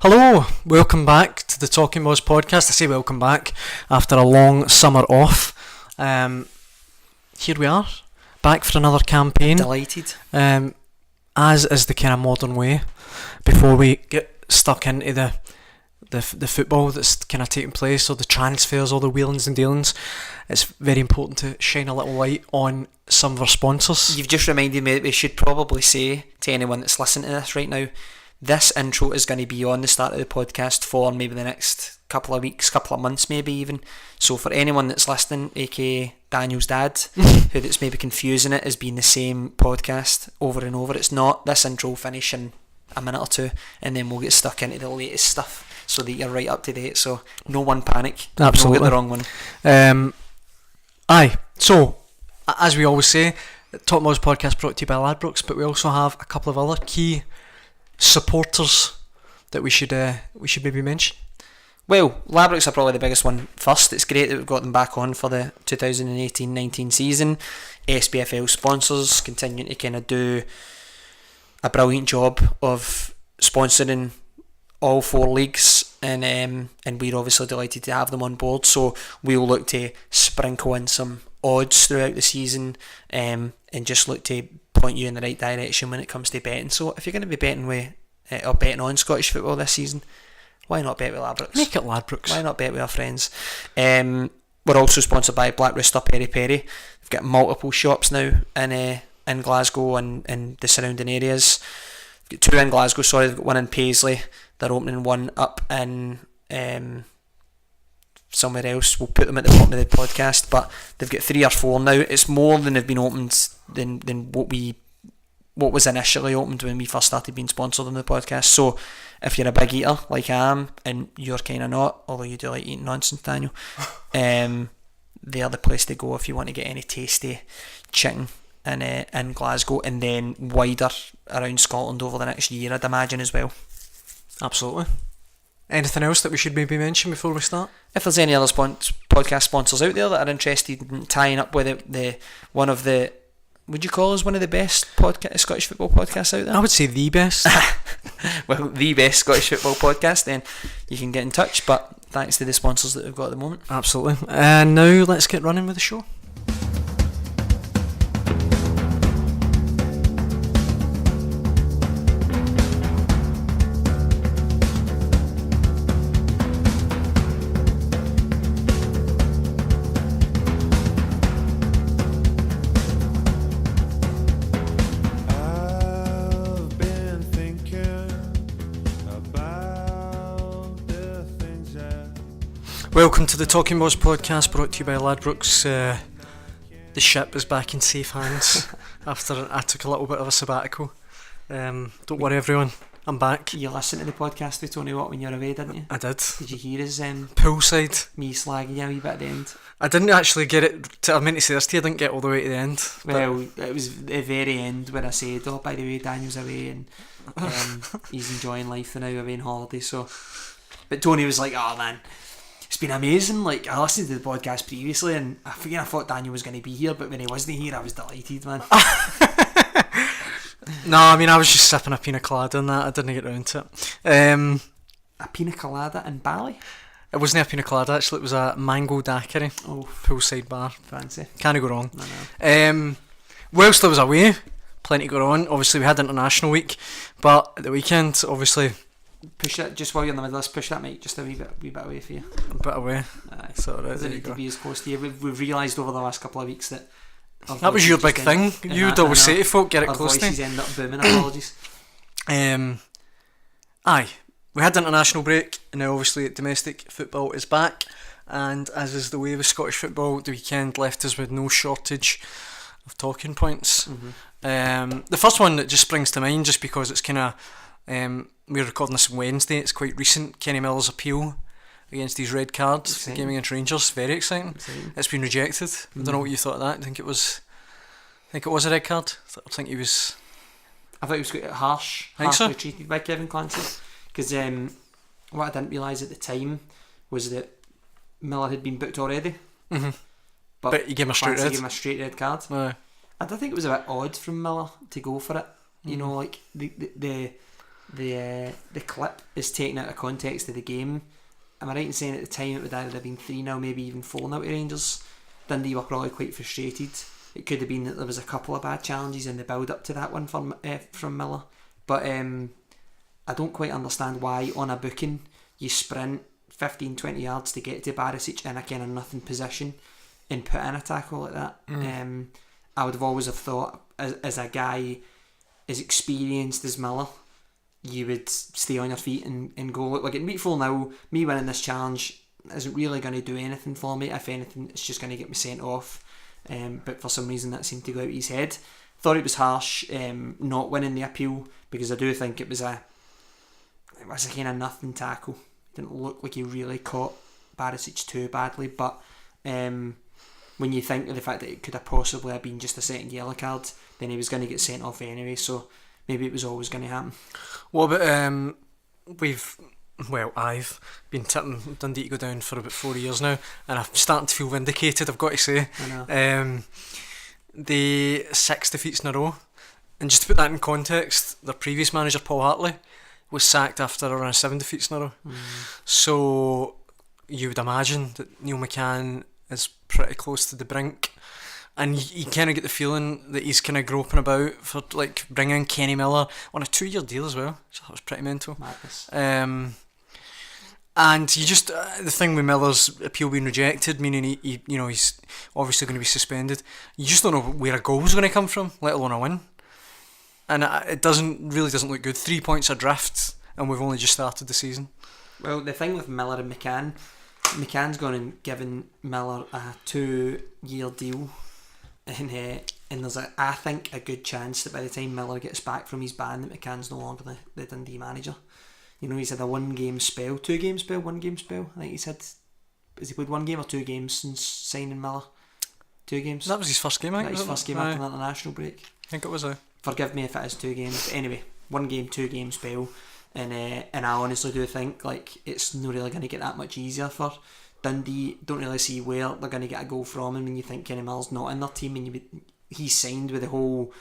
Hello, welcome back to the Talking Boys podcast. I say welcome back after a long summer off. Here we are, back for another campaign. Delighted. As is the kind of modern way, before we get stuck into the football that's kind of taking place, or the transfers, or the wheelings and dealings, it's very important to shine a little light on some of our sponsors. You've just reminded me that we should probably say to anyone that's listening to this right now, this intro is going to be on the start of the podcast for maybe the next couple of weeks, couple of months maybe even. So for anyone that's listening, aka Daniel's dad, who that's maybe confusing it as being the same podcast over and over, it's not. This intro will finish in a minute or two, and then we'll get stuck into the latest stuff so that you're right up to date. So no one panic. Absolutely. Don't get the wrong one. So as we always say, Talking Boys podcast brought to you by Ladbrokes, but we also have a couple of other key supporters that we should maybe mention. Well, Ladbrokes are probably the biggest one first. It's great that we've got them back on for the 2018-19 season. SPFL sponsors continuing to kind of do a brilliant job of sponsoring all four leagues, and we're obviously delighted to have them on board. So we'll look to sprinkle in some odds throughout the season, and just look to point you in the right direction when it comes to betting. So if you're going to be betting with or betting on Scottish football this season, why not bet with Ladbrokes? Make it Ladbrokes. Why not bet with our friends? We're also sponsored by Black Rooster Peri Peri. We've got multiple shops now in Glasgow and the surrounding areas. We've got two in Glasgow, sorry, we've got one in Paisley. They're opening one up in somewhere else. We'll put them at the bottom of the podcast, but they've got 3 or 4 now. It's more than they've been opened than what was initially opened when we first started being sponsored on the podcast. So if you're a big eater like I am, and you're kind of not, although you do like eating nonsense, Daniel, they're the place to go if you want to get any tasty chicken in Glasgow, and then wider around Scotland over the next year, I'd imagine, as well. Absolutely. Anything else that we should maybe mention before we start? If there's any other podcast sponsors out there that are interested in tying up with the one of the, would you call us one of the best Scottish football podcasts out there? I would say the best. Well, the best Scottish football podcast, then you can get in touch, but thanks to the sponsors that we've got at the moment. Absolutely. And now let's get running with the show. Welcome to the Talking Boys podcast, brought to you by Ladbrokes. The ship is back in safe hands after I took a little bit of a sabbatical. Don't worry everyone, I'm back. You listened to the podcast with Tony Watt when you were away, didn't you? I did. Did you hear his poolside? Me slagging you a wee bit at the end? I didn't actually get it, I meant to say this to you, I didn't get all the way to the end. Well, it was the very end when I said, oh, by the way, Daniel's away and he's enjoying life now, away on holiday. So, but Tony was like, oh man, it's been amazing. Like, I listened to the podcast previously and I thought Daniel was going to be here, but when he wasn't here, I was delighted, man. No, I mean, I was just sipping a pina colada and that. I didn't get round to it. A pina colada in Bali? It wasn't a pina colada, actually. It was a mango daiquiri. Oh, poolside bar. Fancy. Can't go wrong. No. Whilst I was away, plenty got on. Obviously, we had International Week, but at the weekend, obviously... Push it, just while you're in the middle, let's push that mic just a wee bit away for you. A bit away. Aye. So, right, Doesn't need to be as close to you. We've realised over the last couple of weeks that that was your big thing. You'd always say to folk, get it close to you. Our voices end up booming, apologies. Aye, we had the international break, and now obviously domestic football is back, and as is the way with Scottish football, the weekend left us with no shortage of talking points. The first one that just springs to mind, just because it's kind of we're recording this on Wednesday, it's quite recent. Kenny Miller's appeal against these red cards, the game against Rangers, very exciting. It's been rejected. I don't know what you thought of that. I think it was a red card. I thought he was quite harshly treated by Kevin Clancy, because what I didn't realise at the time was that Miller had been booked already. But he gave him a straight red card. I don't think it was a bit odd from Miller to go for it. You know, like the the clip is taken out of context of the game. Am I right in saying at the time it would either have been 3-0, maybe even 4-0 to Rangers? Dundee were probably quite frustrated. It could have been that there was a couple of bad challenges in the build up to that one from Miller. But I don't quite understand why on a booking you sprint 15-20 yards to get to Barisic in a kind of nothing position and put in a tackle like that. I would have always have thought as a guy as experienced as Miller, you would stay on your feet and go, look, we're getting beat 4-0, me winning this challenge isn't really going to do anything for me. If anything, it's just going to get me sent off. But for some reason that seemed to go out his head. Thought it was harsh not winning the appeal, because I do think it was a kind of nothing tackle. Didn't look like he really caught Barisic too badly, but when you think of the fact that it could have possibly have been just a second yellow card, then he was going to get sent off anyway, so maybe it was always going to happen. What about I've been tipping Dundee to go down for about 4 years now, and I'm starting to feel vindicated, I've got to say. I know. The 6 defeats in a row, and just to put that in context, their previous manager Paul Hartley was sacked after around 7 defeats in a row. So you would imagine that Neil McCann is pretty close to the brink, and you kind of get the feeling that he's kind of groping about for like bringing Kenny Miller on a 2-year deal as well. So that was pretty mental. Madness. And you just the thing with Miller's appeal being rejected, meaning he's obviously going to be suspended. You just don't know where a goal's going to come from, let alone a win. And it doesn't look good. 3 points adrift, and we've only just started the season. Well, the thing with Miller and McCann's gone and given Miller a 2-year deal, and there's I think a good chance that by the time Miller gets back from his ban, that McCann's no longer the Dundee manager. You know, he's had a 2-game spell. I think he's had. Has he played 1 game or 2 games since signing Miller? 2 games. That was his first game, I think. That was his first game after the international break. I think it was. Forgive me if it is 2 games. But anyway, 1 game, 2 game spell, and I honestly do think like it's not really going to get that much easier for Dundee. Don't really see where they're going to get a goal from him when you think Kenny Miller's not in their team, and he's signed with the whole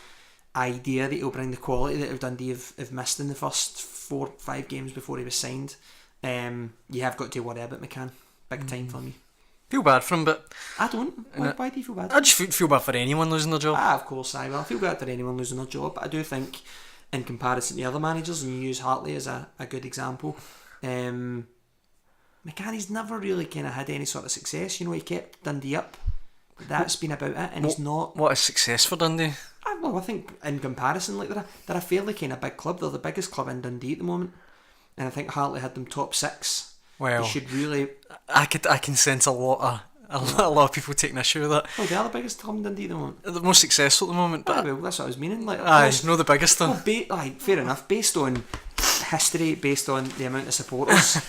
idea that he'll bring the quality that Dundee have missed in the first 4-5 games before he was signed. You have got to worry about McCann, big time for me. Feel bad for him, but I don't. Why do you feel bad? I just feel bad for anyone losing their job. Of course I will. I feel bad for anyone losing their job, but I do think in comparison to the other managers, and you use Hartley as a good example, McCanny's never really kind of had any sort of success. You know, he kept Dundee up. That's been about it, and he's not. What is success for Dundee? Well, I think in comparison, like they're a fairly kind of big club. They're the biggest club in Dundee at the moment, and I think Hartley had them top 6. Well, they should really. I can sense a lot of people taking issue with that. Well, they are the biggest club in Dundee at the moment. They're the most successful at the moment, but well, that's what I was meaning. Like, no, the biggest though. Well, fair enough. Based on history, based on the amount of supporters,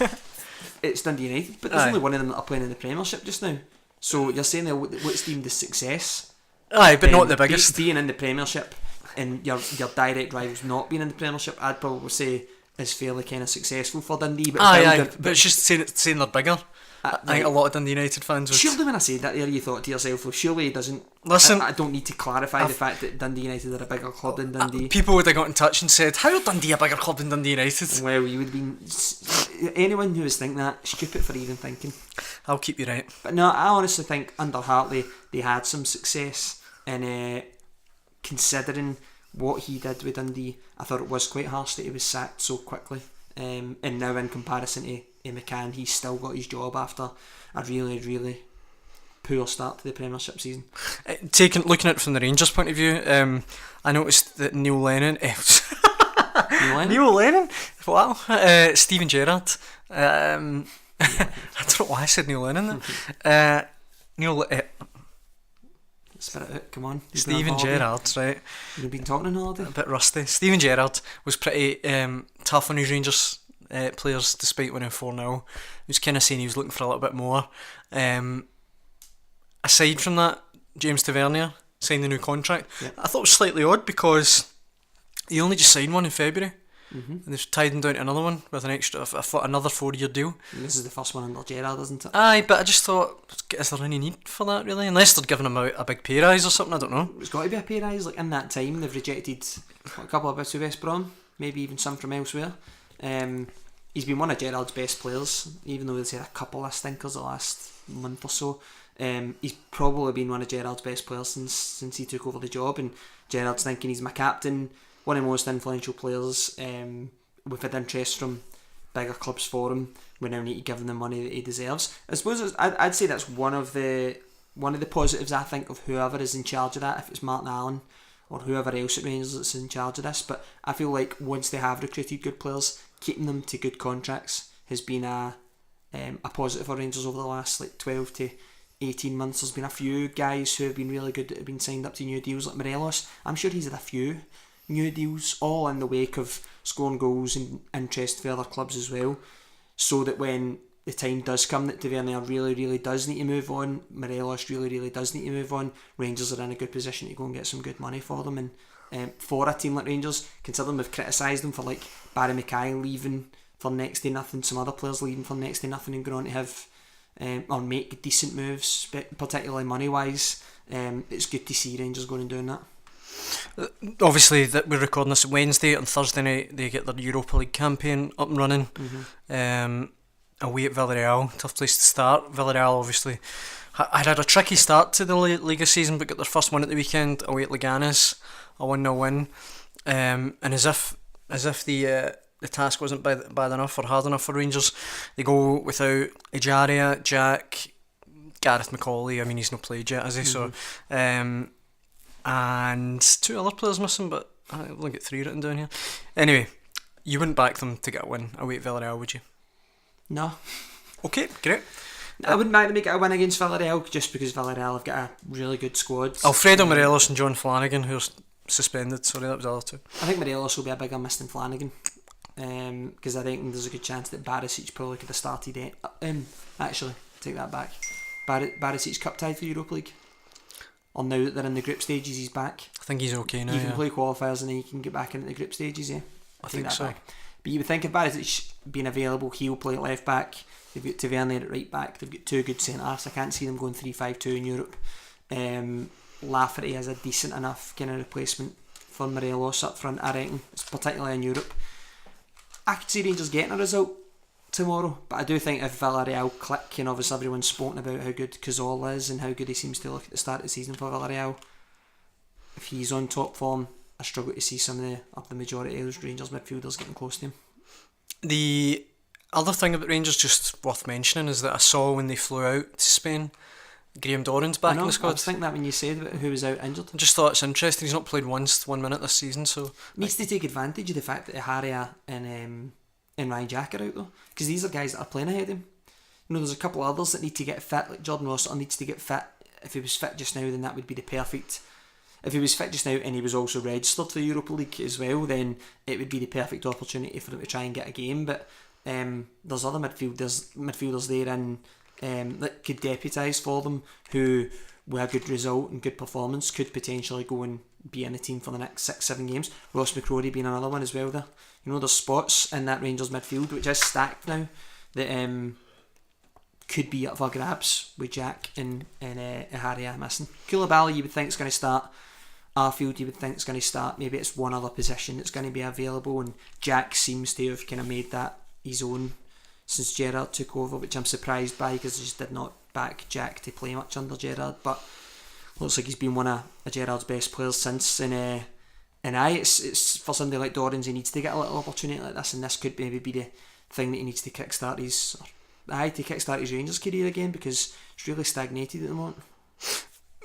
it's Dundee United. But there's only one of them that are playing in the Premiership just now. So you're saying that what's deemed as success? Aye, but not the biggest. Being in the Premiership and your direct rivals not being in the Premiership, I'd probably say is fairly kind of successful for Dundee. But but it's just saying they're bigger. I think a lot of Dundee United fans would. Surely when I said that there, you thought to yourself, well, surely he doesn't. Listen, I don't need to clarify the fact that Dundee United are a bigger club than Dundee. People would have got in touch and said, how are Dundee a bigger club than Dundee United? Well, you would have been. Anyone who was thinking that, stupid for even thinking. I'll keep you right. But no, I honestly think under Hartley they had some success, and considering what he did with Dundee, I thought it was quite harsh that he was sacked so quickly. And now in comparison to McCann, he's still got his job after a really, really poor start to the Premiership season. Looking at it from the Rangers' point of view, I noticed that Neil Lennon. Wow. Steven Gerrard. I don't know why I said Neil Lennon. Spit it out, come on. Steven Gerrard, right? You've been talking on holiday? A bit rusty. Steven Gerrard was pretty tough on his Rangers players despite winning 4-0. He was kind of saying he was looking for a little bit more. Aside from that, James Tavernier signed the new contract. Yep. I thought it was slightly odd because he only just signed one in February. And they've tied him down to another one with another 4-year deal. And this is the first one under Gerrard, isn't it? Aye, but I just thought, is there any need for that really? Unless they're giving him a big pay rise or something, I don't know. It's got to be a pay rise. Like in that time, they've rejected a couple of bits with West Brom. maybe even some from elsewhere. He's been one of Gerrard's best players, even though he's had a couple of stinkers the last month or so. He's probably been one of Gerrard's best players since he took over the job, and Gerrard's thinking he's my captain, one of the most influential players. We've had interest from bigger clubs for him. We now need to give him the money that he deserves. I suppose I'd say that's one of the positives, I think, of whoever is in charge of that, if it's Martin Allen or whoever else at Rangers that's in charge of this. But I feel like once they have recruited good players, keeping them to good contracts has been a positive for Rangers over the last 12 to 18 months. There's been a few guys who have been really good that have been signed up to new deals, like Morelos. I'm sure he's had a few new deals, all in the wake of scoring goals and interest for other clubs as well, so that when the time does come that Tavernier really does need to move on, Morelos really does need to move on, Rangers are in a good position to go and get some good money for them. And for a team like Rangers, considering we've criticised them for Barry Mackay leaving for next to nothing, some other players leaving for next to nothing and going on to have or make decent moves, particularly money wise, it's good to see Rangers going and doing that. Obviously, that we're recording this Wednesday. On Thursday night, they get their Europa League campaign up and running. Away at Villarreal, tough place to start. Villarreal obviously had a tricky start to the Liga season, but got their first win at the weekend away at Leganes, a 1-0 win. And as if the task wasn't bad enough or hard enough for Rangers, they go without Ejaria, Jack, Gareth McCauley. I mean, he's not played yet, has he? So, and two other players missing, but I've only got 3 written down here. Anyway, you wouldn't back them to get a win away at Villarreal, would you? No. Okay, great. I wouldn't mind to make it a win against Villarreal, just because Villarreal have got a really good squad. Alfredo Morelos and John Flanagan, who's suspended. Sorry, that was the other two. I think Morelos will be a bigger miss than Flanagan, because I think there's a good chance that Barisic probably could have started it. Actually, take that back. Barisic's cup tied for Europa League. Or now that they're in the group stages, he's back. I think he's okay now. He can play qualifiers and then he can get back into the group stages. Yeah, I think so. Back. But you would think if Barisic being available, he'll play at left back. They've got Tavernier at right back. They've got two good centre-halves. I can't see them going 3-5-2 in Europe. Lafferty is a decent enough kind of replacement for Morelos up front, I reckon, particularly in Europe. I could see Rangers getting a result tomorrow, but I do think if Villarreal click, and obviously everyone's spoken about how good Cazorla is and how good he seems to look at the start of the season for Villarreal, if he's on top form, I struggle to see some of the majority of those Rangers midfielders getting close to him. The other thing about Rangers just worth mentioning is that I saw when they flew out to Spain, Graham Dorran's back in the squad. I was thinking that when you said about who was out injured. I just thought it's interesting. He's not played 1 minute this season, so needs to take advantage of the fact that Haria and Ryan Jack are out though, because these are guys that are playing ahead of him. You know, there's a couple of others that need to get fit, like Jordan Rossiter needs to get fit. If he was fit just now, then that would be the perfect. If he was fit just now and he was also registered for the Europa League as well, then it would be the perfect opportunity for him to try and get a game. But there's other midfielders there that could deputise for them, who with a good result and good performance could potentially go and be in the team for the next 6-7 games. Ross McCrory being another one as well there. You know, there's spots in that Rangers midfield which is stacked now that could be up for grabs with Jack and Haria missing. Koulibaly you would think is going to start. Arfield you would think is going to start. Maybe it's one other position that's going to be available, and Jack seems to have kind of made that his own since Gerrard took over, which I'm surprised by because I just did not back Jack to play much under Gerrard, but looks like he's been one of Gerrard's best players since. And it's for somebody like Dorrans, he needs to get a little opportunity like this, and this could maybe be the thing that he needs to kickstart his Rangers career again, because it's really stagnated at the moment.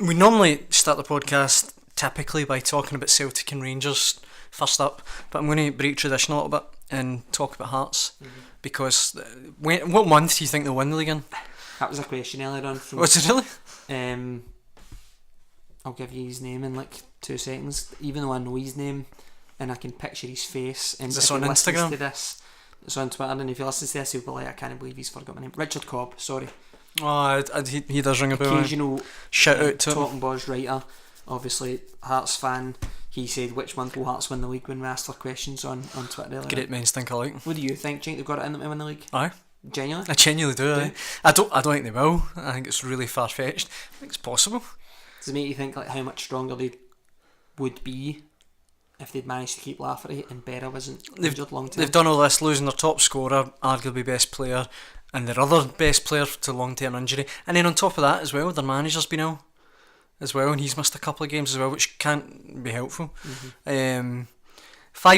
We normally start the podcast typically by talking about Celtic and Rangers first up, but I'm going to break tradition a little bit and talk about Hearts, because what month do you think they'll win the league in? That was a question earlier on. Was it really? I'll give you his name in like 2 seconds, even though I know his name and I can picture his face. And is this on Instagram? To this, it's on Twitter, and if he listens to this he'll be like, I can't believe he's forgot my name. Richard Cobb, sorry. Oh, he does ring a bell. Occasional shout out to Talking Boys writer, obviously Hearts fan. He said, which month will Hearts win the league, when we asked our questions on Twitter earlier. Great minds think alike. What do you think? Do you think they've got it in them to win the league? Aye. Genuinely? I genuinely do. I don't think they will. I think it's really far fetched. I think it's possible. Does it make you think like how much stronger they would be if they'd managed to keep Lafferty and Berra wasn't injured long term. They've done all this, losing their top scorer, arguably best player, and their other best player to long-term injury. And then on top of that as well, their manager's been ill as well, and he's missed a couple of games as well, which can't be helpful. 5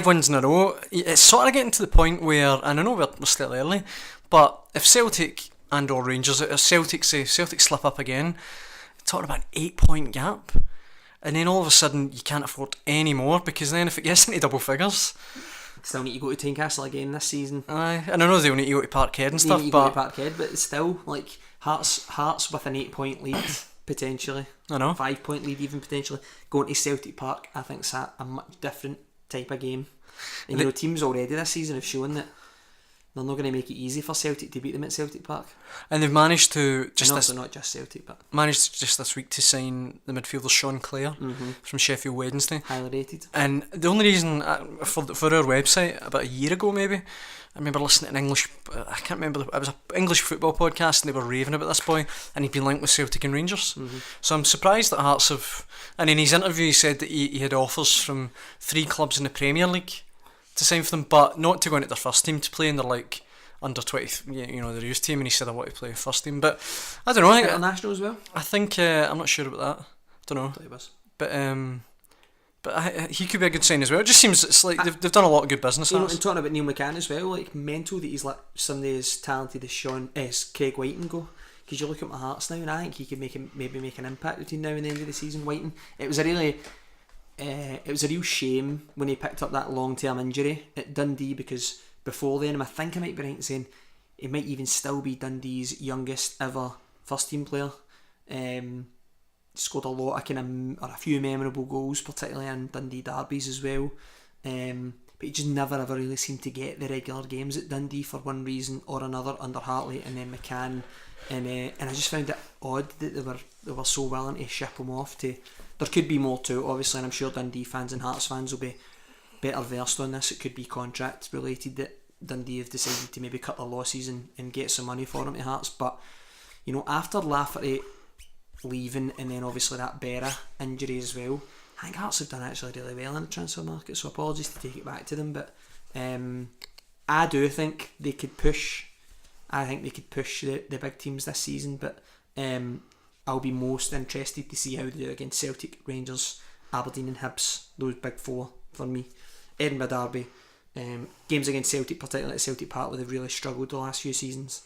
wins in a row. It's sort of getting to the point where, and I know we're still early, but if Celtic and or Rangers, if Celtic slip up again, talking about an 8-point gap, and then all of a sudden you can't afford any more, because then if it gets into double figures, still need to go to Tynecastle again this season. Aye, and I know they'll need to go to Parkhead and stuff, need to but go to Parkhead, but it's still like Hearts with an 8-point lead potentially. I know, 5-point lead even potentially. Going to Celtic Park, I think, is a much different type of game. And you know, teams already this season have shown that they're not going to make it easy for Celtic to beat them at Celtic Park. And they've managed to not just Celtic, but managed just this week to sign the midfielder Sean Clare from Sheffield Wednesday. Highly rated. And the only reason for our website about a year ago maybe, I remember listening to an English, I can't remember, it was an English football podcast, and they were raving about this boy, and he'd been linked with Celtic and Rangers. So I'm surprised that Hearts have. And in his interview he said that he had offers from 3 clubs in the Premier League to sign for them, but not to go into their first team to play in their like under 20, you know, their youth team, and he said I want to play first team. But I don't know, I think international as well. I think I'm not sure about that. I don't know, but he could be a good sign as well. It just seems it's like they've done a lot of good business. You know, and talking about Neil McCann as well, like mental that he's let somebody as talented as Craig Whiten go. Because you look at my Hearts now, and I think he could maybe make an impact between now and the end of the season. Whiten, it was a real shame when he picked up that long-term injury at Dundee, because before then, I think I might be right in saying he might even still be Dundee's youngest ever first team player. Scored a lot of or a few memorable goals, particularly in Dundee derbies as well. But he just never ever really seemed to get the regular games at Dundee for one reason or another under Hartley and then McCann. And I just found it odd that they were so willing to ship him off to. There could be more to it, obviously, and I'm sure Dundee fans and Hearts fans will be better versed on this. It could be contract related that Dundee have decided to maybe cut their losses and get some money for him to Hearts. But you know, after Lafferty leaving and then obviously that Berra injury as well, I think Hearts have done actually really well in the transfer market, so apologies to take it back to them, but I do think they could push. I think they could push the big teams this season, but I'll be most interested to see how they do against Celtic, Rangers, Aberdeen and Hibs, those big 4 for me. Edinburgh Derby, games against Celtic, particularly at Celtic Park, where they've really struggled the last few seasons.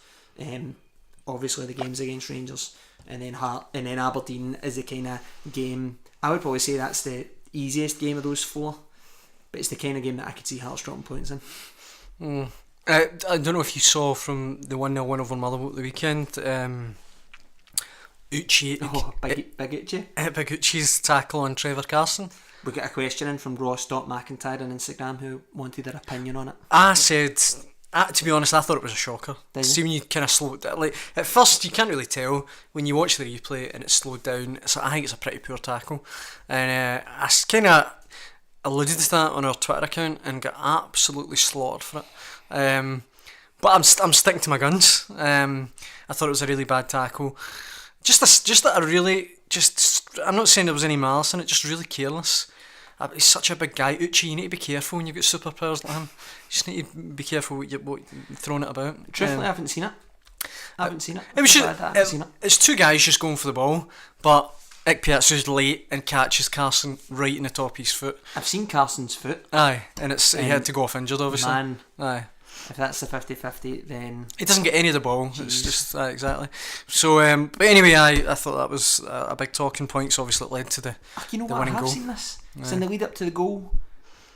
Obviously the games against Rangers, and then Aberdeen is the kind of game. I would probably say that's the easiest game of those 4, but it's the kind of game that I could see Hearts dropping points in. I don't know if you saw from the 1-0 win over Motherwell at the weekend. Uche, Big Uche. Big Uche's tackle on Trevor Carson. We got a question in from Ross McIntyre on Instagram who wanted their opinion on it. I said, to be honest, I thought it was a shocker. See, when you kind of slow it down, like at first you can't really tell when you watch the replay and it's slowed down. So I think it's a pretty poor tackle, and I kind of alluded to that on our Twitter account and got absolutely slaughtered for it. But I'm sticking to my guns. I thought it was a really bad tackle. I'm not saying there was any malice in it, just really careless. He's such a big guy. Uche, you need to be careful when you've got superpowers like him. You just need to be careful what you're throwing it about. Truthfully, I haven't seen it. It's 2 guys just going for the ball, but Ikpeazu's late and catches Carson right in the top of his foot. I've seen Carson's foot. Aye, and he had to go off injured, obviously. Man, aye. If that's the 50-50, then he doesn't get any of the ball. Jeez. It's just exactly. So, but anyway, I thought that was a big talking point. So obviously, it led to the winning goal. Seen this. So in the lead up to the goal,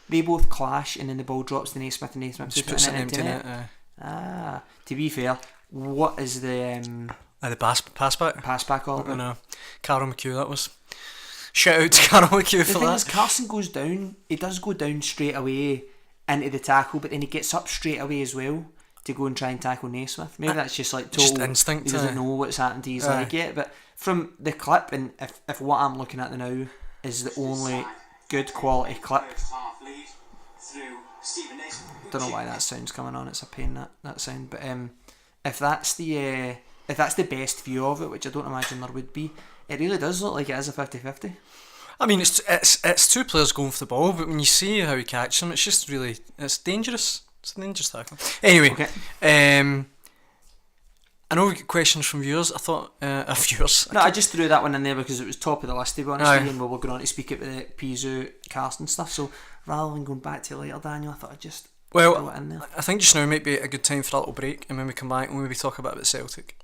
they both clash, and then the ball drops to Naismith, and Naismith just puts it in empty net. To be fair, what is the pass back? Pass back all. I know. Carol McHugh, that was. Shout out to Carol McHugh for that. The thing is, Carson goes down. He does go down straight away into the tackle, but then he gets up straight away as well to go and try and tackle Naismith. Maybe that's just like total just instinct. He doesn't know what's happened to his leg yet. But from the clip, and if what I'm looking at now is the only good quality clip, don't know why that sound's coming on. It's a pain that sound. But if that's the best view of it, which I don't imagine there would be, it really does look like it is a 50-50. I mean, it's two players going for the ball, but when you see how he catches them, it's dangerous. It's a dangerous tackle. Anyway, Okay. I know we get questions from viewers. I thought viewers. No, I just threw that one in there because it was top of the list, to be honest Aye. with you, and we were going on to speak about the Ikpeazu cast and stuff. So rather than going back to it later, Daniel, I thought I'd just throw Well, it in there. I think just now might be a good time for a little break, and when we come back, we'll maybe talk about Celtic.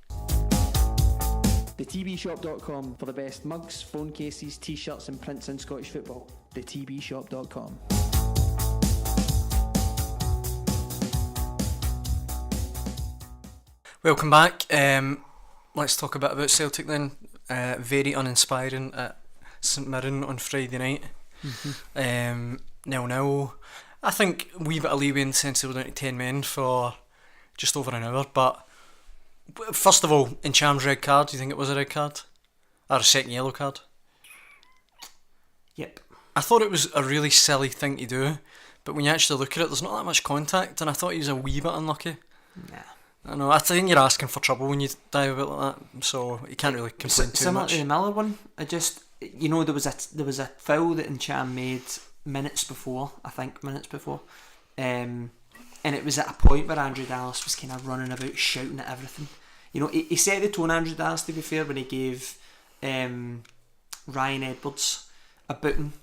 TheTBShop.com for the best mugs, phone cases, t-shirts and prints in Scottish football. TheTBShop.com. Welcome back. Let's talk a bit about Celtic then. Very uninspiring at St Mirren on Friday night. 0-0. I think a wee bit of leeway in the sense they were down to 10 men for just over an hour. But first of all, Encham's red card, do you think it was a red card? Or a second yellow card? Yep. I thought it was a really silly thing to do, but when you actually look at it, there's not that much contact, and I thought he was a wee bit unlucky. Nah. I know. I think you're asking for trouble when you dive about like that, so you can't really complain too Similar much. to the Miller one, there was a foul that Encham made minutes before, and it was at a point where Andrew Dallas was kind of running about shouting at everything. You know, he set the tone, Andrew Dallas, to be fair, when he gave Ryan Edwards a booting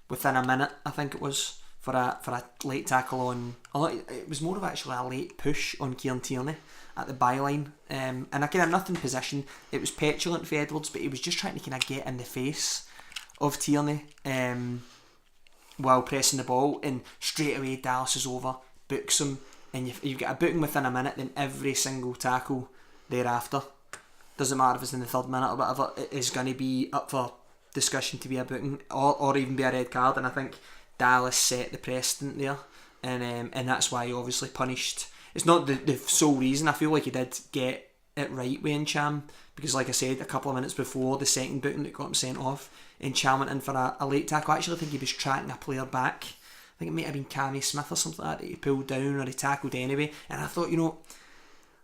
within a minute, I think it was, for a late tackle on. It was more of actually a late push on Kieran Tierney at the byline, and a kind of nothing position. It was petulant for Edwards, but he was just trying to kind of get in the face of Tierney while pressing the ball, and straight away Dallas is over, books him, and you've got a booking within a minute. Then every single tackle thereafter, doesn't matter if it's in the third minute or whatever, it is going to be up for discussion to be a booking or even be a red card. And I think Dallas set the precedent there, and that's why he obviously punished. It's not the sole reason. I feel like he did get it right with Encham, because like I said, a couple of minutes before the second booking that got him sent off, Encham went in for a late tackle. I actually think he was tracking a player back. I think it might have been Cammy Smith or something like that he pulled down, or he tackled anyway. And I thought,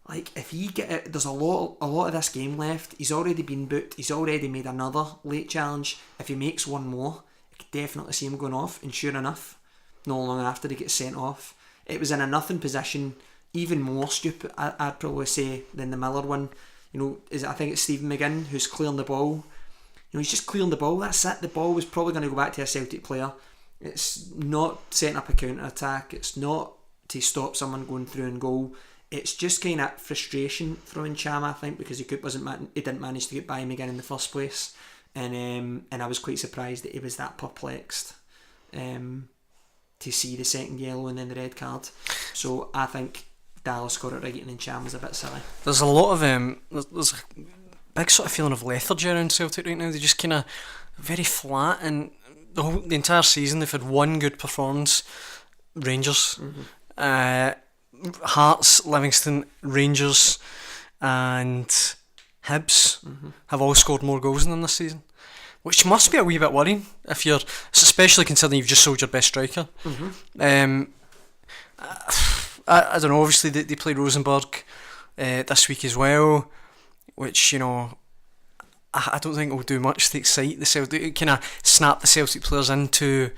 like, if he there's a lot of this game left. He's already been booked. He's already made another late challenge. If he makes one more, I could definitely see him going off. And sure enough, no long after he gets sent off, it was in a nothing position, even more stupid, I'd probably say, than the Miller one. I think it's Stephen McGinn who's clearing the ball. He's just clearing the ball. That's it. The ball was probably going to go back to a Celtic player. It's not setting up a counter attack. It's not to stop someone going through and goal. It's just kind of frustration from Encham, I think, because he didn't manage to get by McGinn in the first place, and I was quite surprised that he was that perplexed to see the second yellow and then the red card. So I think Dallas got it right, and Encham was a bit silly. There's a lot of there's a big sort of feeling of lethargy around Celtic right now. They're just kind of very flat, and the entire season they've had one good performance. Rangers, Hearts, Livingston, Rangers, and Hibs have all scored more goals than them this season, which must be a wee bit worrying if you're, especially considering you've just sold your best striker. I don't know. Obviously, they play Rosenborg this week as well, which I don't think will do much to excite the Celtic. Kind of snap the Celtic players into.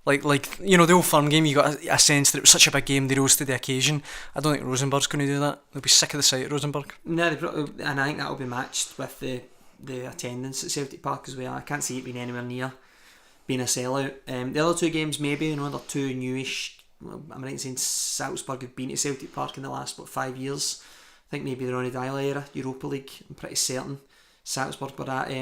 Like the Old Firm game, you got a sense that it was such a big game, they rose to the occasion. I don't think Rosenborg's going to do that. They'll be sick of the sight of Rosenborg. No, and I think that'll be matched with the attendance at Celtic Park as well. I can't see it being anywhere near being a sellout. The other two games, maybe, they're two newish. I'm right in saying Salzburg have been to Celtic Park in the last 5 years. I think maybe the Ronnie Dial era, Europa League. I'm pretty certain Salzburg were at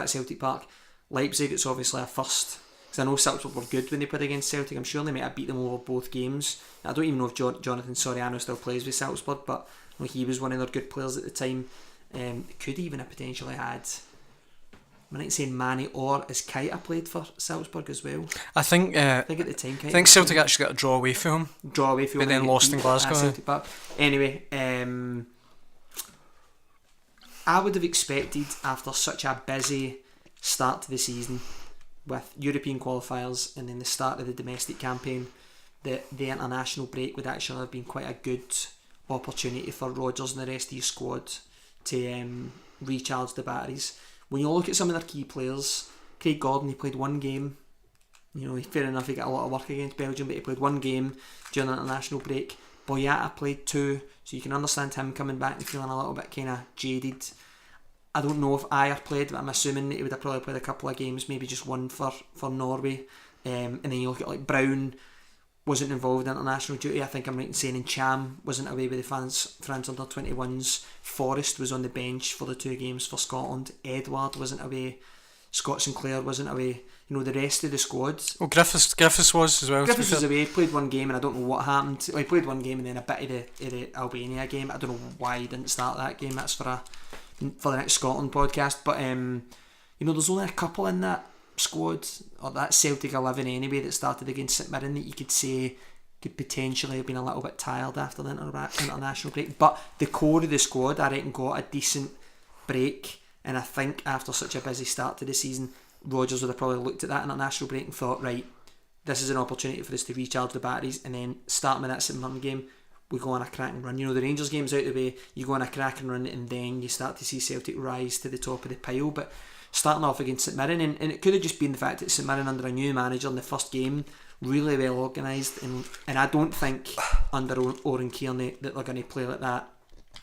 Celtic Park. Leipzig, it's obviously a first. I know Celtic were good when they played against Celtic. I'm sure they might have beat them over both games. I don't even know if Jonathan Soriano still plays with Salzburg, but he was one of their good players at the time. Could even have potentially had, I'm not saying Manny or as Keita played for Salzburg as well. I think at the time, I think Celtic actually got a draw away from him. But then lost in Glasgow. Celtic Park. Anyway, I would have expected, after such a busy start to the season, with European qualifiers and then the start of the domestic campaign, that the international break would actually have been quite a good opportunity for Rodgers and the rest of his squad to recharge the batteries. When you look at some of their key players, Craig Gordon, he played one game. You know, fair enough, he got a lot of work against Belgium, but he played one game during the international break. Boyata played 2, so you can understand him coming back and feeling a little bit kind of jaded. I don't know if Ayer played, but I'm assuming that he would have probably played a couple of games, maybe just one for Norway. And then you look at like Brown, wasn't involved in international duty. I think I'm right in saying, and Cham wasn't away with the France under 21s. Forrest was on the bench for the 2 games for Scotland. Edward wasn't away. Scott Sinclair wasn't away. You know, the rest of the squad. Well, Griffiths was as well. Griffiths was away, played one game, and I don't know what happened. Well, he played one game and then a bit of the Albania game. I don't know why he didn't start that game. That's for the next Scotland podcast. But you know, there's only a couple in that squad, or that Celtic 11 anyway, that started against St Mirren that you could say could potentially have been a little bit tired after the international break. But the core of the squad, I reckon, got a decent break. And I think after such a busy start to the season, Rodgers would have probably looked at that international break and thought, right, this is an opportunity for us to recharge the batteries, and then starting with that St Mirren game, we go on a cracking run. You know, the Rangers game's out of the way, you go on a cracking run, and then you start to see Celtic rise to the top of the pile. But starting off against St Mirren, and it could have just been the fact that St Mirren, under a new manager in the first game, really well organised, and I don't think under Oren Kearney that they're going to play like that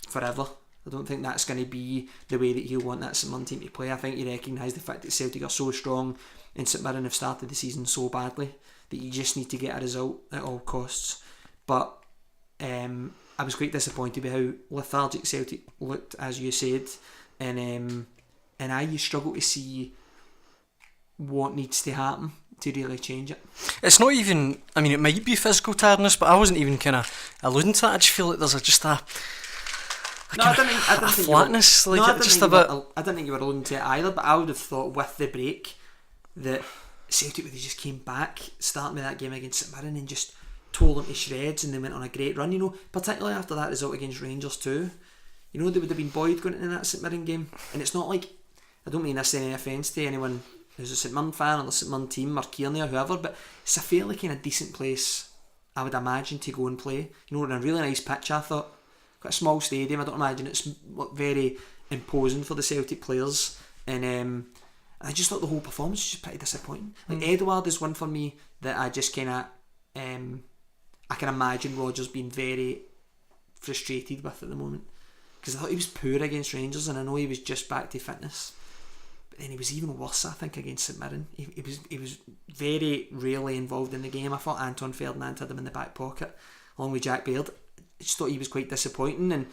forever. I don't think that's going to be the way that he'll want that St Mirren team to play. I think he recognised the fact that Celtic are so strong and St Mirren have started the season so badly that you just need to get a result at all costs. But I was quite disappointed by how lethargic Celtic looked, as you said, and you struggle to see what needs to happen to really change it. It's not even, I mean, it might be physical tiredness, but I wasn't even kind of alluding to that. I just feel like there's just a I didn't think flatness, I didn't think you were alluding to it either, but I would have thought with the break that Celtic would have just came back, starting with that game against St Mirren, and just tore them to shreds, and they went on a great run, you know, particularly after that result against Rangers too. You know, they would have been buoyed going into that St Mirren game, and it's not like, I don't mean this any offence to anyone who's a St Mirren fan or the St Mirren team or Kearney or whoever, but it's a fairly kind of decent place, I would imagine, to go and play. You know, in a really nice pitch, I thought. Quite a small stadium, I don't imagine it's very imposing for the Celtic players, and I just thought the whole performance was just pretty disappointing. Like Edward is one for me that I just kind of I can imagine Rodgers being very frustrated with at the moment, because I thought he was poor against Rangers, and I know he was just back to fitness, but then he was even worse, I think, against St Mirren. He was very rarely involved in the game. I thought Anton Ferdinand had him in the back pocket along with Jack Baird. I just thought he was quite disappointing, and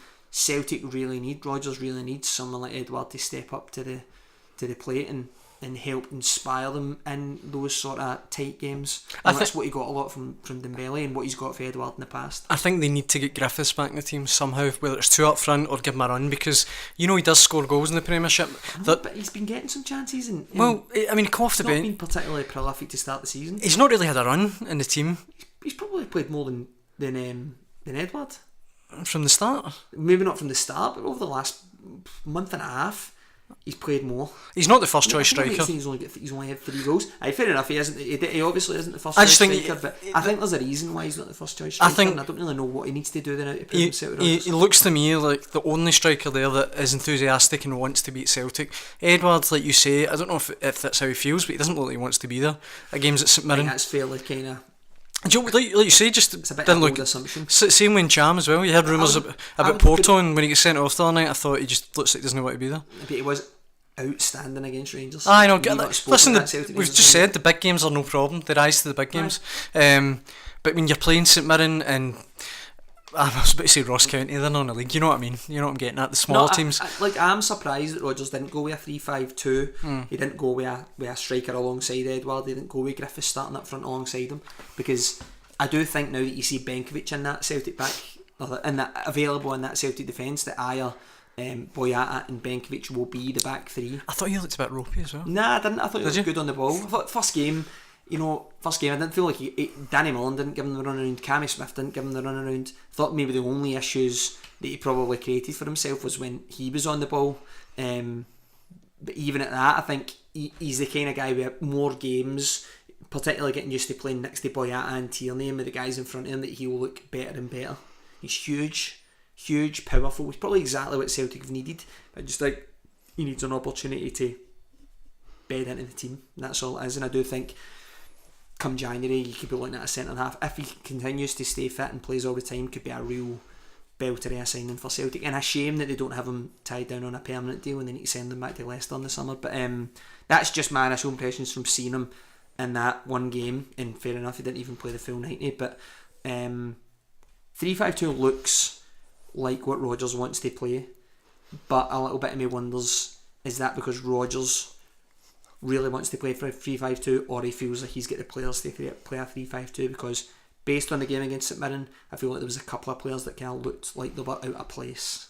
Rodgers really needs someone like Edward to step up to the plate and help inspire them in those sort of tight games. And that's what he got a lot from Dembele, and what he's got for Edward in the past. I think they need to get Griffiths back in the team somehow, whether it's 2 up front or give him a run, because you know he does score goals in the Premiership. But he's been getting some chances, and well, I mean, come off the bench. He's not been particularly prolific to start the season. He's not really had a run in the team. He's probably played more than Edward from the start. Maybe not from the start, but over the last month and a half, he's played more. He's not the first choice striker. He's only had 3 goals. Fair enough. He isn't. He obviously isn't the first choice striker. But I think there's a reason why he's not the first choice striker. And I don't really know what he needs to do then to prove himself. He looks to me like the only striker there that is enthusiastic and wants to beat Celtic. Edwards, like you say, I don't know if that's how he feels, but he doesn't look like he wants to be there at games at St Mirren. That's fairly kind of. Like you say, just it's a bit didn't of look. An assumption. Same with Cham as well. You heard rumours about Porto, and when he gets sent off the other night, I thought he just looks like he doesn't want to be there. But he was outstanding against Rangers. I know. Listen, we've just said the big games are no problem. They rise to the big games. But when you're playing St Mirren and I was about to say Ross County, they're not in the league. You know what I mean? You know what I'm getting at? The smaller teams. I'm surprised that Rodgers didn't go with a 3-5-2. He didn't go with a striker alongside Edward. He didn't go with Griffiths starting up front alongside him, because I do think now that you see Benkovic in that Celtic back, and that available in that Celtic defence, that Ayer, Boyata and Benkovic will be the back 3. I thought you looked a bit ropey as well. Nah, I didn't. I thought he was good on the ball. I thought first game I didn't feel like Danny Mullen didn't give him the run around. Cammy Smith didn't give him the run around. I thought maybe the only issues that he probably created for himself was when he was on the ball. But even at that, I think he's the kind of guy with more games, particularly getting used to playing next to Boyata and Tierney and with the guys in front of him, that he will look better and better. He's huge, powerful. He's probably exactly what Celtic have needed. I just think he needs an opportunity to bed into the team. That's all it is. And I do think come January you could be looking at a centre half, if he continues to stay fit and plays all the time, could be a real belter of a signing for Celtic. And a shame that they don't have him tied down on a permanent deal and they need to send him back to Leicester in the summer. But that's just my initial impressions from seeing him in that one game. And fair enough, he didn't even play the full 90. But 3-5-2 looks like what Rodgers wants to play, but a little bit of me wonders, is that because Rodgers really wants to play for a 3-5-2, or he feels like he's got the players to play a 3-5-2? Because based on the game against St Mirren, I feel like there was a couple of players that kind of looked like they were out of place.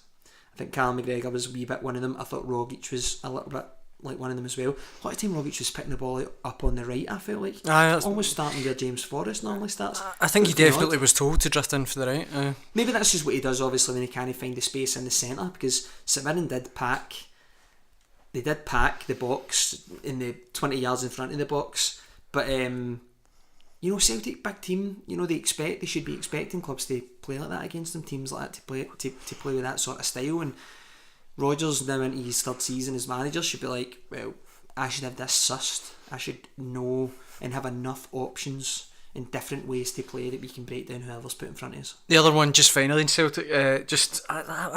I think Callum McGregor was a wee bit one of them. I thought Rogic was a little bit like one of them as well. A lot of time Rogic was picking the ball up on the right, I felt like. Almost starting where James Forrest normally starts. I think he definitely was told to drift in for the right. Maybe that's just what he does, obviously, when he can't find the space in the centre, because St Mirren did pack the box in the 20 yards in front of the box. But, Celtic, big team, they should be expecting clubs to play like that against them, teams like that to play with that sort of style. And Rodgers, now into his third season as manager, should be like, well, I should have this sussed. I should know and have enough options and different ways to play that we can break down whoever's put in front of us. The other one, just finally in Celtic, I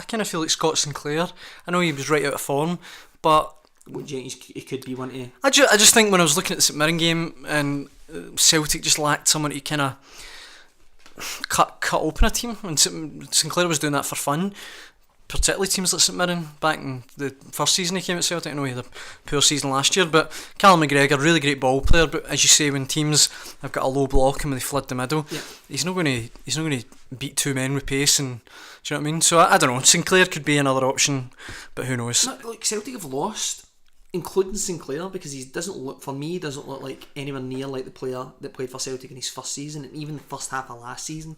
kind of feel like Scott Sinclair. I know he was right out of form, but what do you think he could be one to? I just think when I was looking at the St Mirren game, and Celtic just lacked someone to kind of cut open a team, and Sinclair was doing that for fun. Particularly teams like St Mirren back in the first season he came at Celtic. I know he had a poor season last year, but Callum McGregor, really great ball player. But as you say, when teams have got a low block and when they flood the middle, he's not going to beat two men with pace. And do you know what I mean? So I don't know. Sinclair could be another option, but who knows? Like Celtic have lost, including Sinclair, because he doesn't look like anywhere near like the player that played for Celtic in his first season, and even the first half of last season.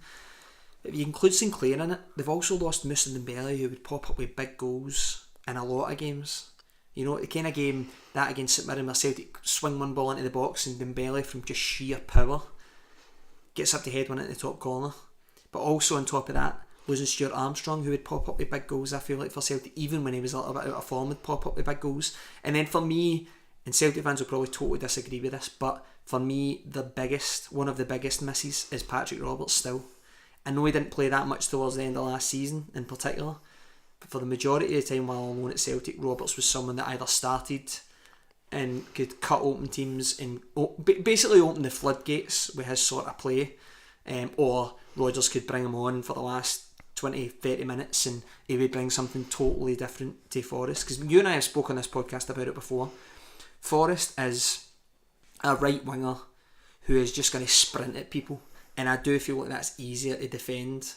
If you include Sinclair in it, they've also lost Moussa Dembele, who would pop up with big goals in a lot of games. The kind of game that against St Mirren where Celtic swing one ball into the box and Dembele from just sheer power gets up to head one into the top corner. But also on top of that, losing Stuart Armstrong, who would pop up with big goals, I feel like, for Celtic, even when he was a little bit out of form, would pop up with big goals. And then for me, and Celtic fans will probably totally disagree with this, but for me, one of the biggest misses is Patrick Roberts still. I know he didn't play that much towards the end of last season in particular, but for the majority of the time while on loan at Celtic, Roberts was someone that either started and could cut open teams and basically open the floodgates with his sort of play, or Rodgers could bring him on for the last 20-30 minutes and he would bring something totally different to Forrest. Because you and I have spoken on this podcast about it before. Forrest is a right winger who is just going to sprint at people. And I do feel like that's easier to defend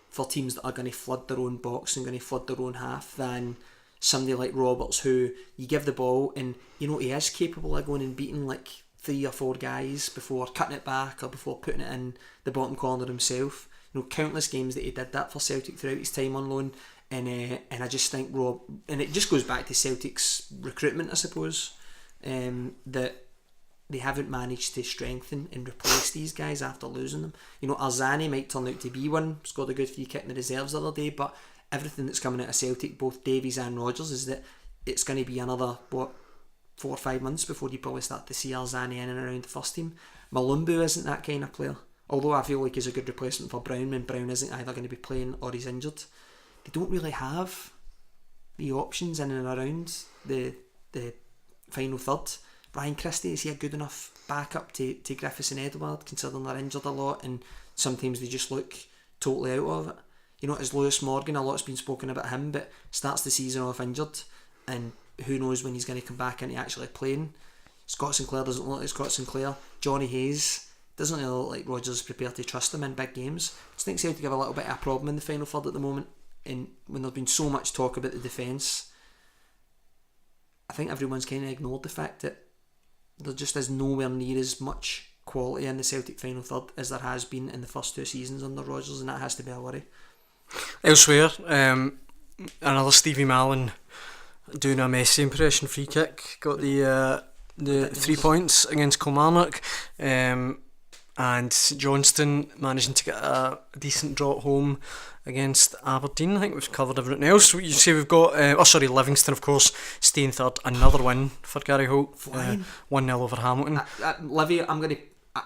for teams that are going to flood their own box and going to flood their own half than somebody like Roberts, who you give the ball and he is capable of going and beating like 3 or 4 guys before cutting it back or before putting it in the bottom corner himself. Countless games that he did that for Celtic throughout his time on loan, and I just think and it just goes back to Celtic's recruitment, I suppose, that they haven't managed to strengthen and replace these guys after losing them. Arzani might turn out to be one, scored a good free kick in the reserves the other day, but everything that's coming out of Celtic, both Davies and Rodgers, is that it's going to be another 4 or 5 months before you probably start to see Arzani in and around the first team. Malumbu isn't that kind of player, although I feel like he's a good replacement for Brown when Brown isn't either going to be playing or he's injured. They don't really have the options in and around the final third. Ryan Christie, is he a good enough backup to Griffiths and Edward, considering they're injured a lot and sometimes they just look totally out of it? As Lewis Morgan, a lot's been spoken about him, but starts the season off injured and who knows when he's going to come back into actually playing. Scott Sinclair doesn't look like Scott Sinclair. Johnny Hayes doesn't really look like Rodgers is prepared to trust him in big games. I just think Celtic have a little bit of a problem in the final third at the moment, and when there's been so much talk about the defence, I think everyone's kind of ignored the fact that there just is nowhere near as much quality in the Celtic final third as there has been in the first 2 seasons under Rodgers, and that has to be a worry. Elsewhere, another Stevie Malin doing a Messi impression free kick, got the 3 points against Kilmarnock. and St Johnstone managing to get a decent draw at home against Aberdeen. I think we've covered everything else. You say we've got Livingston, of course, staying third. Another win for Gary Holt, 1-0 over Hamilton. Livi,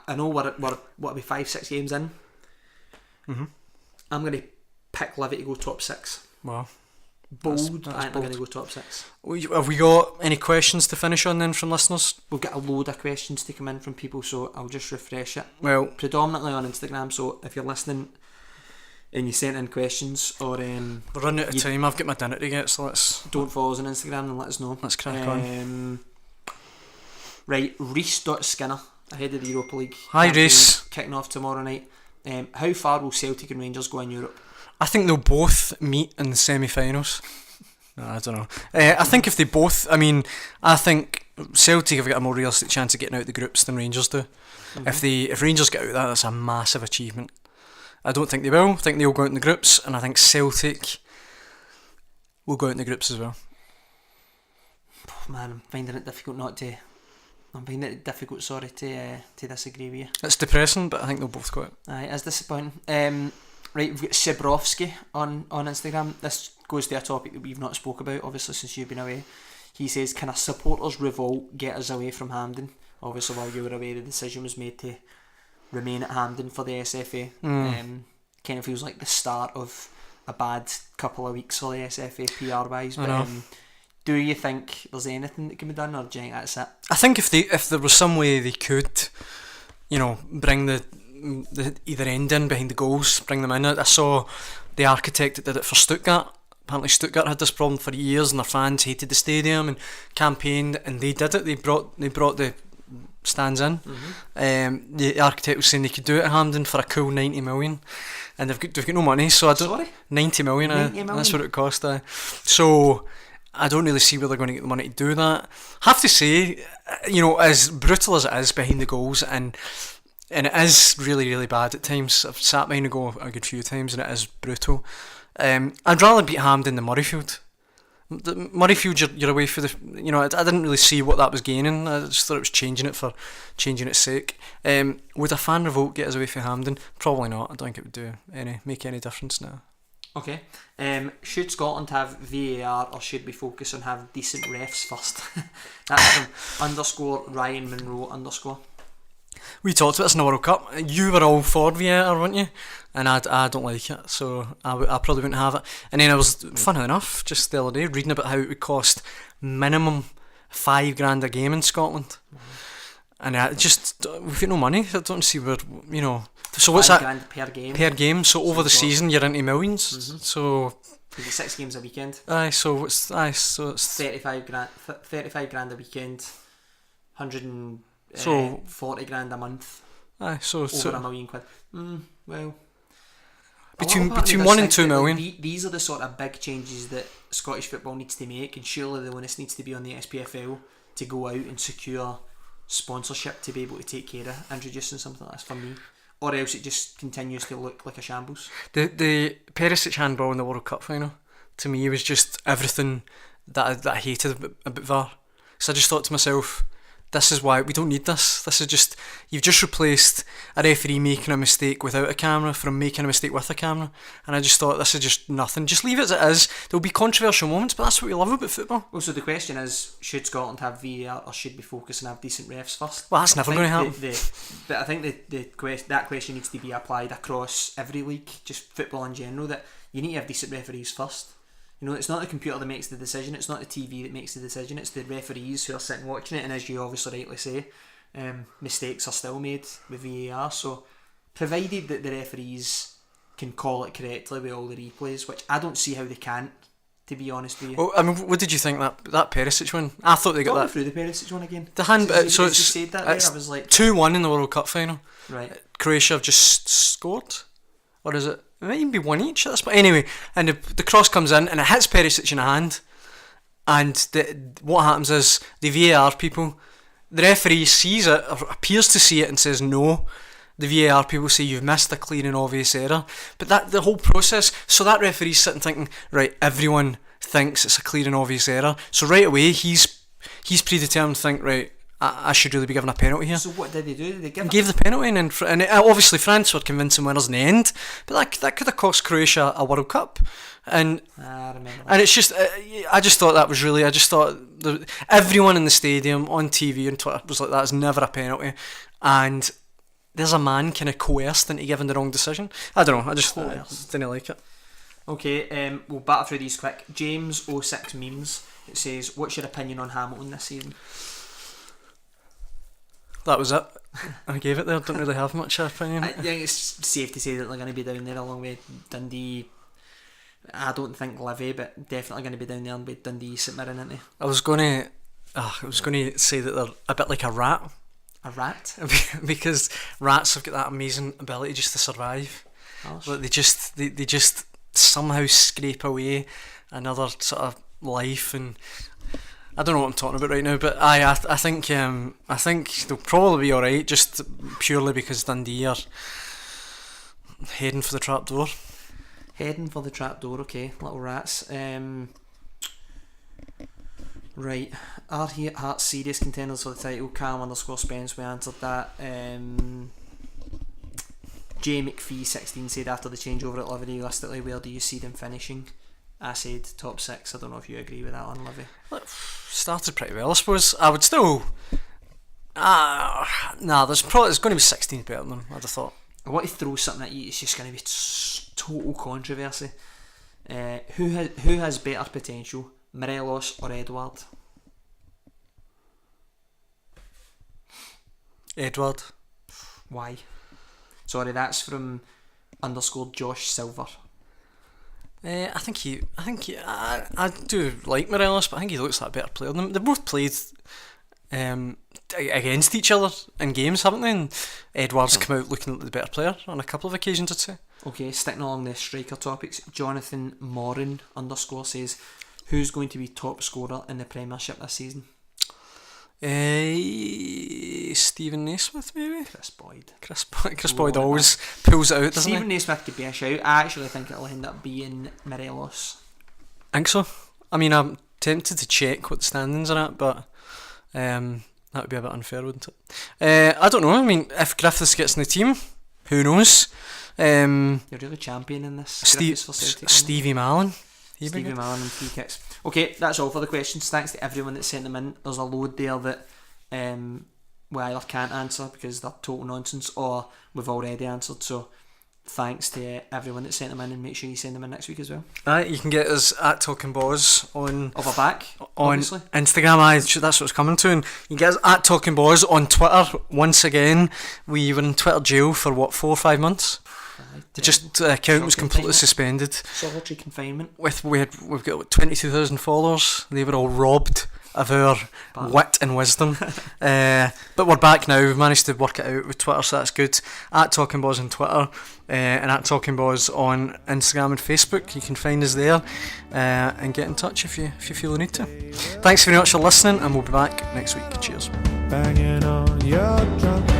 I know we're what are we 5-6 games in. I'm going to pick Livi to go top 6. Wow. Bold. That's I think they're bold. going to go top 6. Have we got any questions to finish on then from listeners? We'll get a load of questions to come in from people, so I'll just refresh it. Well, Predominantly on Instagram, so if you're listening and you sent in questions or we're running out of time. I've got my dinner to get, so don't follow us on Instagram, and let us know. Let's crack on. Right, Reese.Skinner ahead of the Europa League. Hi, Reese. Kicking off tomorrow night. How far will Celtic and Rangers go in Europe? I think they'll both meet in the semi-finals. No, I don't know. I think if they both... I think Celtic have got a more realistic chance of getting out the groups than Rangers do. If Rangers get out of that's a massive achievement. I don't think they will. I think they'll go out in the groups, and I think Celtic will go out in the groups as well. Oh, man, I'm finding it difficult to disagree with you. It's depressing, but I think they'll both go out. Aye, it's disappointing. Right, we've got Sibrovsky on Instagram. This goes to a topic that we've not spoke about, obviously, since you've been away. He says, can a supporters' revolt get us away from Hampden? Obviously, while you were away, the decision was made to remain at Hampden for the SFA. Kind of feels like the start of a bad couple of weeks for the SFA PR-wise. But do you think there's anything that can be done, or do you think that's it? I think if there was some way they could, bring the either end in behind the goals, bring them in. I saw the architect that did it for Stuttgart. Apparently Stuttgart had this problem for years, and their fans hated the stadium and campaigned, and they did it. They brought the stands in. The architect was saying they could do it at Hampden for a cool 90 million, and they've got no money, so I don't. Sorry? 90 million. That's what it cost. So I don't really see where they're going to get the money to do that. I have to say, as brutal as it is behind the goals, and it is really, really bad at times. I've sat behind a goal a good few times, and it is brutal. I'd rather beat Hampden than Murrayfield. Murrayfield, you're away for the... I didn't really see what that was gaining. I just thought it was changing it for changing its sake. Would a fan revolt get us away from Hampden? Probably not. I don't think it would make any difference now. Okay. Should Scotland have VAR, or should we focus on have decent refs first? That's from _Ryan Monroe_. We talked about this in the World Cup. You were all for VAR, weren't you? And I don't like it, so I probably wouldn't have it. And then I was, funny enough, just the other day, reading about how it would cost minimum $5,000 a game in Scotland. And we've got no money. I don't see where, So what's that? $5,000 per game. So over the season, you're into millions. So 6 games a weekend. So it's $35,000 a weekend. 40,000 a month. So over £1 million. Well, between 1 and 2 million. These are the sort of big changes that Scottish football needs to make, and surely the onus needs to be on the SPFL to go out and secure sponsorship to be able to take care of introducing something like this, for me, or else it just continues to look like a shambles. The Perisic handball in the World Cup final, to me, was just everything that I hated about VAR. So I just thought to myself, this is why we don't need this. This is just, you've just replaced a referee making a mistake without a camera from making a mistake with a camera. And I just thought, this is just nothing. Just leave it as it is. There'll be controversial moments, but that's what we love about football. Well, so the question is, should Scotland have VAR, or should we focus and have decent refs first? Well, that's never going to happen. But I think that question needs to be applied across every league, just football in general, that you need to have decent referees first. It's not the computer that makes the decision, it's not the TV that makes the decision, it's the referees who are sitting watching it, and as you obviously rightly say, mistakes are still made with VAR, so provided that the referees can call it correctly with all the replays, which I don't see how they can't, to be honest with you. Well, what did you think that Perisic one? I thought they got that through the Perisic one again. The hand, so it's said that there, I was like 2-1 in the World Cup final. Right. Croatia have just scored, or is it? It might even be one each at this point. Anyway, and the cross comes in and it hits Perisic in the hand, and what happens is the VAR people, the referee sees it, or appears to see it, and says no. The VAR people say you've missed a clear and obvious error, but the whole process, so that referee's sitting thinking, right, everyone thinks it's a clear and obvious error, so right away he's predetermined to think, right, I should really be given a penalty here. So what did they do? Did they give Gave the penalty, and obviously France were convincing winners in the end, but that could have cost Croatia a World Cup. And I remember that. and it's just, I just thought that was really, I just thought everyone in the stadium, on TV and Twitter, was like, that's never a penalty. And there's a man kind of coerced into giving the wrong decision. I don't know, I just didn't like it. Okay, we'll batter through these quick. James06 memes. It says, what's your opinion on Hamilton this season? That was it. I gave it there. Don't really have much opinion. I think it's safe to say that they're going to be down there along with Dundee. I don't think Livi, but definitely going to be down there with Dundee, St Mirren, aren't they? I was going to say that they're a bit like a rat. A rat? Because rats have got that amazing ability just to survive. Like they just somehow scrape away another sort of life, and I don't know what I'm talking about right now, but I think they'll probably be alright, just purely because Dundee are heading for the trapdoor. Heading for the trapdoor, okay, little rats. Right, are Hearts serious contenders for the title? Cam_Spence, we answered that. J McPhee16 said after the changeover at Livi, realistically, where do you see them finishing? I said top 6. I don't know if you agree with that one, Livi. Started pretty well, I suppose. I would still. There's going to be 16 better than them, I'd have thought. I want to throw something at you. It's just going to be total controversy. Who has better potential, Morelos or Edward? Edward. Why? Sorry, that's from _Josh Silver. I do like Morelos, but I think he looks like a better player than them. They both played against each other in games, haven't they? And Edwards come out looking like the better player on a couple of occasions, I'd say. Okay, sticking along the striker topics, Jonathan Morin _ says, who's going to be top scorer in the Premiership this season? Stephen Naismith, maybe? Chris Boyd. Chris Boyd always pulls it out, doesn't Stephen he? Naismith could be a shout. I actually think it'll end up being Morelos. I think so. I mean, I'm tempted to check what the standings are at, but that would be a bit unfair, wouldn't it? I don't know. I mean, if Griffiths gets in the team, who knows? You're really championing this. For Celtic, Stevie Mallon. Stevie Mallon and free kicks. Okay, that's all for the questions. Thanks to everyone that sent them in. There's a load there that we either can't answer because they're total nonsense, or we've already answered. So thanks to everyone that sent them in, and make sure you send them in next week as well. You can get us at Talking Boys on Of our back, on obviously. Instagram. That's what it's coming to, and you can get us at Talking Boys on Twitter. Once again, we were in Twitter jail for 4 or 5 months. The account was completely suspended. Solitary confinement. We've got 22,000 followers. They were all robbed of our wit and wisdom. But we're back now. We've managed to work it out with Twitter, so that's good. At Talking Boys on Twitter, and at Talking Boys on Instagram and Facebook. You can find us there, and get in touch if you feel the need to. Thanks very much for listening, and we'll be back next week. Cheers. Banging on your drum.